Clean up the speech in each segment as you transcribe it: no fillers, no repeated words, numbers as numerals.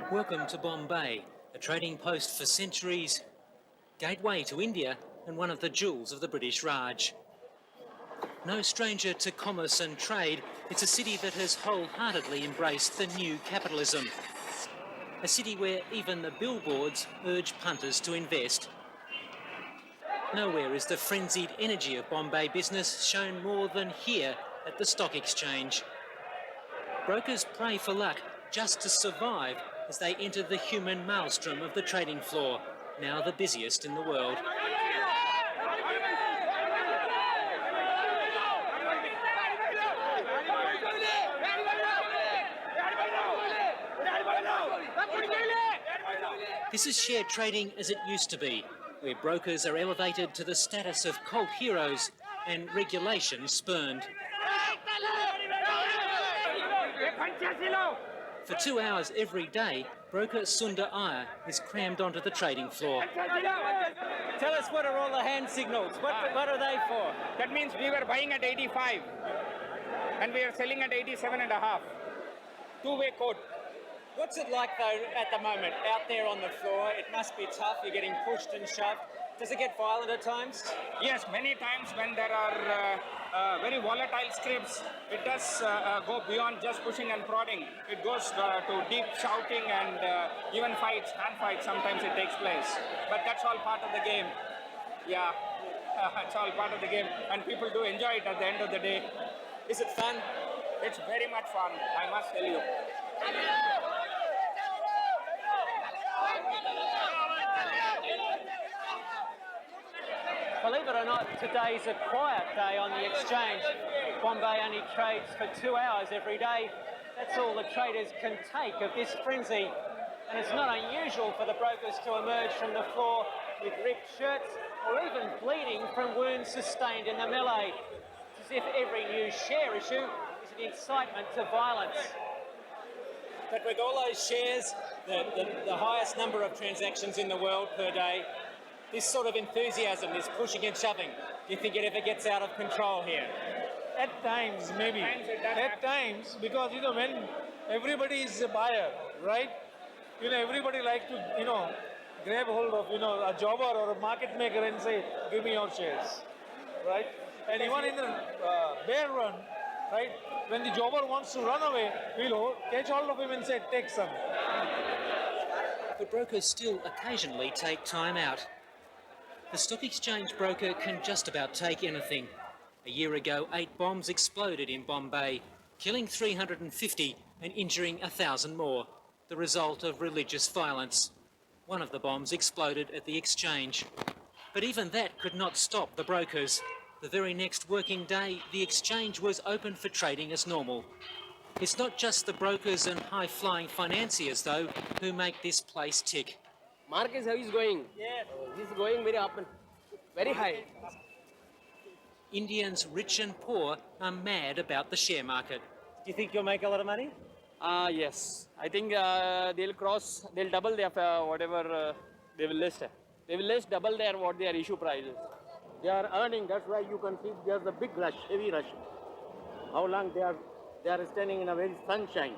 Welcome to Bombay, a trading post for centuries, gateway to India and one of the jewels of the British Raj. No stranger to commerce and trade, it's a city that has wholeheartedly embraced the new capitalism. A city where even the billboards urge punters to invest. Nowhere is the frenzied energy of Bombay business shown more than here at the Stock Exchange. Brokers pray for luck just to survive as they enter the human maelstrom of the trading floor, now the busiest in the world. This is share trading as it used to be, where brokers are elevated to the status of cult heroes and regulation spurned. For 2 hours every day, broker Sundar Iyer is crammed onto the trading floor. Tell us, what are all the hand signals? What are they for? That means we were buying at 85 and we are selling at 87.5. Two-way code. What's it like though at the moment, out there on the floor? It must be tough, you're getting pushed and shoved. Does it get violent at times? Yes, many times when there are very volatile scripts, it does go beyond just pushing and prodding. It goes to deep shouting and even fights, hand fights, sometimes it takes place. But that's all part of the game. Yeah, it's all part of the game and people do enjoy it at the end of the day. Is it fun? It's very much fun, I must tell you. Believe it or not, today's a quiet day on the exchange. Bombay only trades for 2 hours every day. That's all the traders can take of this frenzy. And it's not unusual for the brokers to emerge from the floor with ripped shirts or even bleeding from wounds sustained in the melee. It's as if every new share issue is an incitement to violence. But with all those shares, the highest number of transactions in the world per day, this sort of enthusiasm, this pushing and shoving, do you think it ever gets out of control here? At times, maybe. At times, because, when everybody is a buyer, right? Everybody likes to, grab hold of, a jobber or a market maker and say, give me your shares, right? And even in the bear run, right, when the jobber wants to run away, we'll catch hold of him and say, take some. But brokers still occasionally take time out. The stock exchange broker can just about take anything. A year ago, 8 bombs exploded in Bombay, killing 350 and injuring 1,000 more, the result of religious violence. One of the bombs exploded at the exchange. But even that could not stop the brokers. The very next working day, the exchange was open for trading as normal. It's not just the brokers and high-flying financiers, though, who make this place tick. Market how is going? Yeah. He's going very up and very high. Indians, rich and poor, are mad about the share market. Do you think you'll make a lot of money? Yes. I think they'll double their whatever they will list. They will list double what their issue price is. They are earning, that's why you can see there's a big rush, heavy rush. How long they are standing in a very sunshine.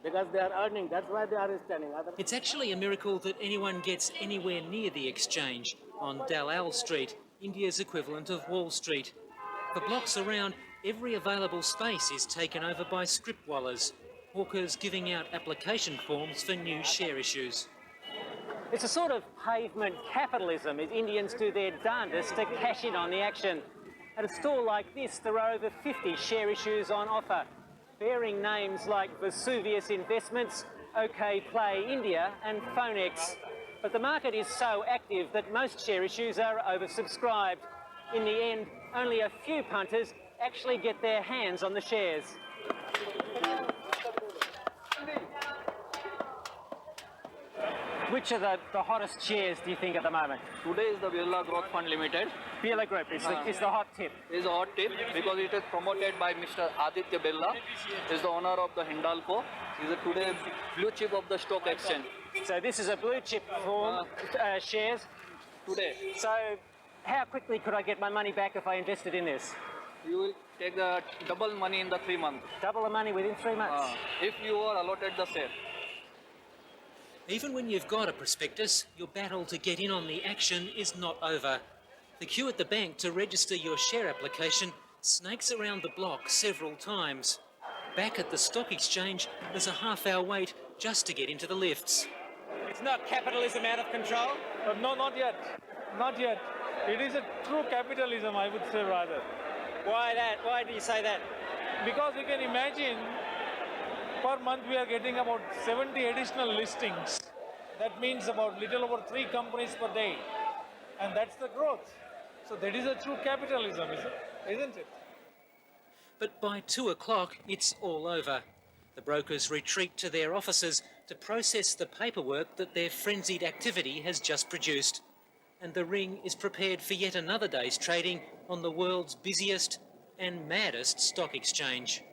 Because they are earning, that's why they are standing. It's actually a miracle that anyone gets anywhere near the exchange on Dalal Street, India's equivalent of Wall Street. For blocks around, every available space is taken over by scriptwallahs, hawkers giving out application forms for new share issues. It's a sort of pavement capitalism as Indians do their darndest to cash in on the action. At a store like this, there are over 50 share issues on offer, bearing names like Vesuvius Investments, OK Play India and Phonex. But the market is so active that most share issues are oversubscribed. In the end, only a few punters actually get their hands on the shares. Which are the hottest shares, do you think, at the moment? Today is the Birla Growth Fund Limited. Birla Group is the hot tip. It is a hot tip because it is promoted by Mr. Aditya Birla. He is the owner of the Hindalco. He is today blue chip of the stock exchange. So this is a blue chip form shares. Today. So how quickly could I get my money back if I invested in this? You will take the double money in the 3 months. Double the money within 3 months? If you are allotted the share. Even when you've got a prospectus, your battle to get in on the action is not over. The queue at the bank to register your share application snakes around the block several times. Back at the stock exchange, there's a half-hour wait just to get into the lifts. It's not capitalism out of control. No, not yet. Not yet. It is a true capitalism, I would say rather. Why that? Why do you say that? Because you can imagine, per month we are getting about 70 additional listings. That means about little over 3 companies per day. And that's the growth. So that is a true capitalism, isn't it? But by 2 o'clock, it's all over. The brokers retreat to their offices to process the paperwork that their frenzied activity has just produced. And the ring is prepared for yet another day's trading on the world's busiest and maddest stock exchange.